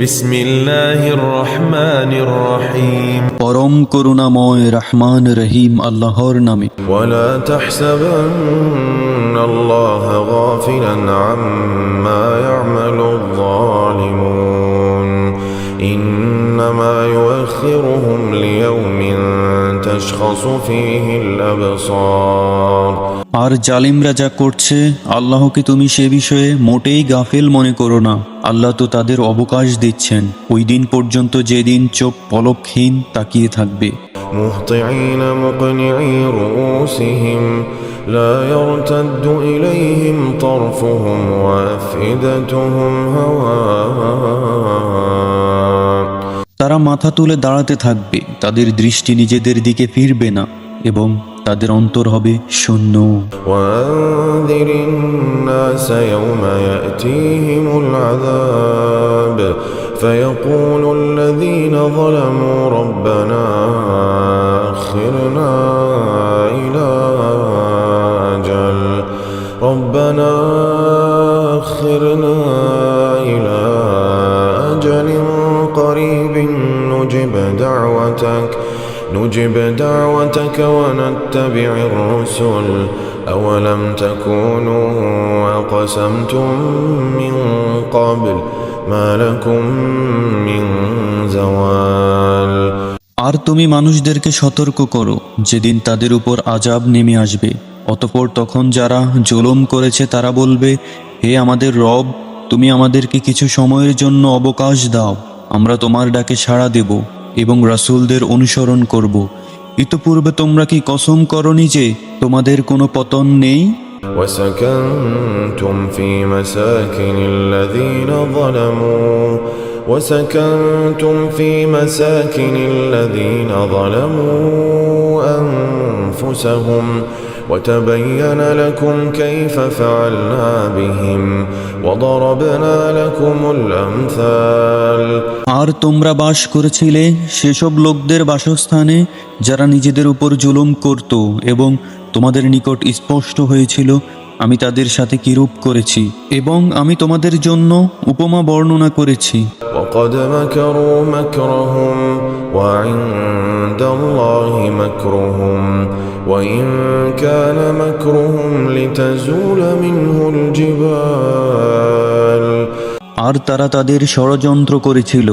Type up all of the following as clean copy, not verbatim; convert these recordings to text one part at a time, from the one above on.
বিসমিল্লাহির রহমানির রহিম। পরম করুণাময় রহমান রহিম আল্লাহর নামে। ওয়ালা তাহসাবান্নাল্লাহা গাফিলান আম্মা ইয়ামালুয যালিমুন ইন্নামা ইউআখিরুহুম লিয়াওমিন তাশখাসু ফীহিল আবসার। আর জালিমরা যা করছে আল্লাহকে তুমি সে বিষয়ে মোটেই গাফেল মনে করো না। আল্লাহ তো তাদের অবকাশ দিচ্ছেন ওই দিন পর্যন্ত যেদিন চোখ পলকহীন তাকিয়ে থাকবে। মুহতিঈন মুকনিঈ রুউসিহিম লা ইয়ারতাদ্দু ইলাইহিম তারফুহুম ওয়া আফইদাতুহুম হাওয়া। তারা মাথা তুলে দাঁড়াতে থাকবে, তাদের দৃষ্টি নিজেদের দিকে ফিরবে না এবং তাদের অন্তর হবে শূন্য। ওয়ানযিরিন নাস ইয়াওমা ইয়াতীহিমুল আযাব ফায়াকুলুল লাযীনা যালামু রাব্বানা আখিরনা ইলা আজাল রাব্বানা আখিরনা ইলা আজালিন قريب نجب دعوتك ونتبع الرسل أولم تكونوا أقسمتم من قبل ما لكم من زوال। আর তুমি মানুষদেরকে সতর্ক করো যেদিন তাদের উপর আযাব নেমে আসবে, অতঃপর তখন যারা জুলুম করেছে তারা বলবে, হে আমাদের রব, তুমি আমাদেরকে কিছু সময়ের জন্য অবকাশ দাও, আমরা তোমার ডাকে সাড়া দেব এবং রাসূলদের অনুসরণ করব। ইতপূর্বে তোমরা কি কসম করনি যে তোমাদের কোনো পতন নেই? وسكنتم في مساكن الذين ظلموا أنفسهم وتبين لكم كيف فعلنا بهم وضربنا لكم الأمثال। আর তোমরা বাস করেছিলে সেসব লোকদের বাসস্থানে যারা নিজেদের উপর জুলুম করত এবং তোমাদের নিকট স্পষ্ট হয়েছিল আমি তাদের সাথে কিরূপ করেছি এবং আমি তোমাদের জন্য উপমা বর্ণনা করেছি। وقد مكروا مكرهم وعند الله مكرهم وإن كان مكرهم لتزول منه الجبال। আর তারা তাদের ষড়যন্ত্র করেছিল,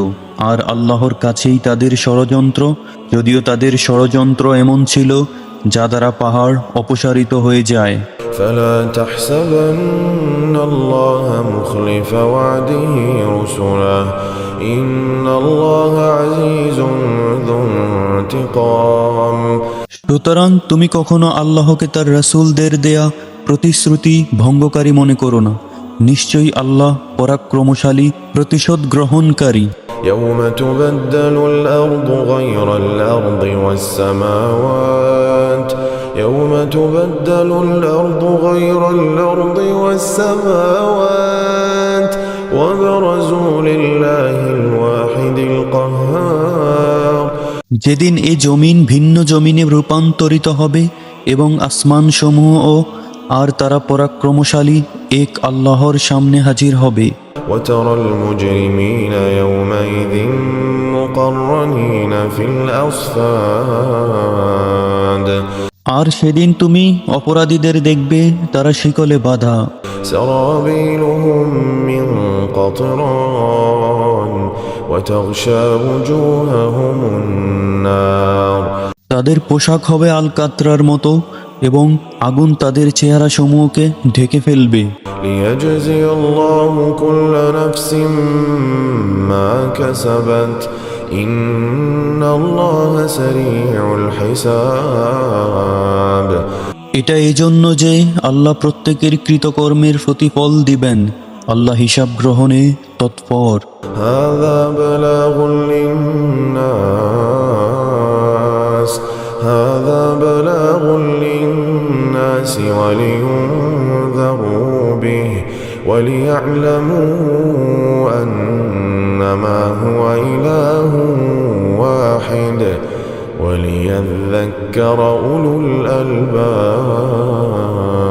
আর আল্লাহর কাছেই তাদের ষড়যন্ত্র, যদিও তাদের ষড়যন্ত্র এমন ছিল যা দ্বারা পাহাড় অপসারিত হয়ে যায়। فلا تحسبن الله مخلف وعده رسله إن الله عزيز ذو انتقام। সুতরাং তুমি কখনো আল্লাহকে তার রাসূলদের দেয়া প্রতিশ্রুতি ভঙ্গকারী মনে করো না, নিশ্চয়ই আল্লাহ পরাক্রমশালী, প্রতিশোধ গ্রহণকারী। يوم تبدل الأرض غير الأرض والسماوات يوم تبدل الأرض غير الأرض والسماوات وبرزوا لله الواحد القهار। যেদিন এ জমিন ভিন্ন জমিনে রূপান্তরিত হবে এবং আসমান সমূহ আর তারা পরাক্রমশালী এক আল্লাহর সামনে হাজির হবে। وترى المجرمين يومئذ مقرنين في الأصفاد। আর সেদিন তুমি অপরাধীদের দেখবে তারা শিকলে বাঁধা। سرابيلهم من قطران وتغشى وجوههم النار। তাদের পোশাক হবে আলকাতরার মতো এবং আগুন তাদের চেহারা সমূহকে ঢেকে ফেলবে। ليجزي الله كل نفس ما كسبت إن الله سريع الحساب। এটা এজন্য যে আল্লাহ প্রত্যেকের কৃতকর্মের প্রতিফল দিবেন, আল্লাহ হিসাব গ্রহণে তৎপর। هذا بلاغ للناس ولينذروا به وليعلموا أنما هو إله واحد وليذكر أولو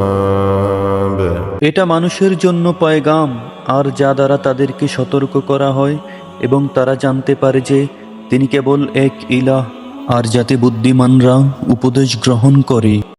الألباب। এটা মানুষের জন্য পয়গাম, আর যা দ্বারা তাদেরকে সতর্ক করা হয় এবং তারা জানতে পারে যে তিনি কেবল এক ইলাহ, আর যাতে বুদ্ধিমানরা উপদেশ গ্রহণ করে।